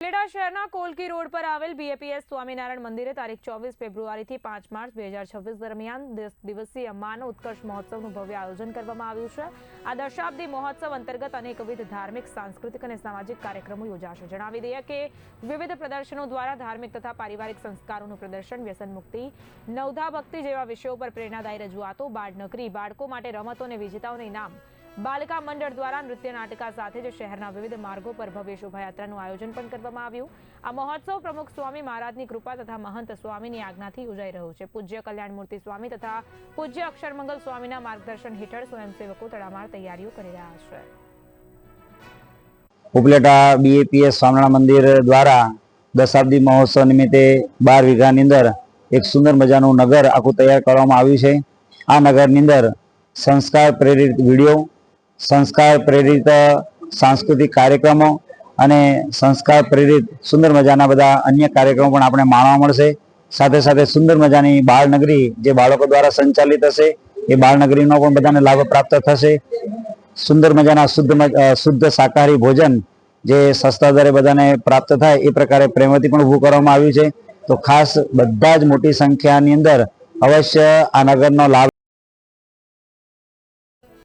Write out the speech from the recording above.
ઉપલેટા શહેરના કોલકી રોડ પર આવેલ બીએપીએસ સ્વામિનારાયણ મંદિરે તારીખ 24 ફેબ્રુઆરીથી 5 માર્ચ 2026 દરમિયાન 10 દિવસીય માનવ ઉત્કર્ષ મહોત્સવનું ભવ્ય આયોજન કરવામાં આવ્યું છે। આ દશાબ્દી મહોત્સવ અંતર્ગત અનેકવિધ ધાર્મિક, સાંસ્કૃતિક અને સામાજિક કાર્યક્રમો યોજાશે। જણાવી દઈએ કે વિવિધ પ્રદર્શનો દ્વારા ધાર્મિક તથા પારિવારિક સંસ્કારોનું પ્રદર્શન, વ્યસન મુક્તિ, નવધા ભક્તિ જેવા વિષયો પર પ્રેરણાદાયી રજૂઆતો, બાળનગરી, બાળકો માટે રમતો અને વિજેતાઓને ઇનામ, બાલિકા મંડળ દ્વારા નૃત્ય નાટકા સાથે જ શહેરના વિવિધ માર્ગો પર ભવ્ય શોભાયાત્રાનું આયોજન પણ કરવામાં આવ્યું। આ મહોત્સવ પ્રમુખ સ્વામી મહારાજની કૃપા તથા મહંત સ્વામીની આજ્ઞાથી યોજાઈ રહ્યો છે। પૂજ્ય કલ્યાણમૂર્તિ સ્વામી તથા પૂજ્ય અક્ષરમંગલ સ્વામીના માર્ગદર્શન હેઠળ સ્વયંસેવકો તડામાર તૈયારીઓ કરી રહ્યા છે। ઉપલેટા બીએપીએસ સ્વામિનારાયણ મંદિર દ્વારા દશાબ્દી મહોત્સવ નિમિત્તે 12 વીઘાની અંદર એક સુંદર મજાનું નગર આખું તૈયાર કરવામાં આવ્યું છે। આ નગરની અંદર સંસ્કાર પ્રેરિત વિડીયો, संस्कार प्रेरित सांस्कृतिक कार्यक्रमों અને संस्कार प्रेरित सुंदर मजाना बधा अन्य कार्यक्रमों पण आपणे माणवा मळशे। साथे साथे सुंदर मजानी बाळनगरी जे बाळको द्वारा संचालित हशे ए बाळनगरीनो पण बधाने लाभ प्राप्त थशे। सुंदर मजाना शुद्ध शाकाहारी भोजन जे सस्ता दरे बधाने प्राप्त थाय ए प्रकारे प्रेमवती पण ऊभું કરવામાં આવ્યું છે। तो खास બધા જ મોટી સંખ્યાની અંદર अवश्य आ नगरનો लाभ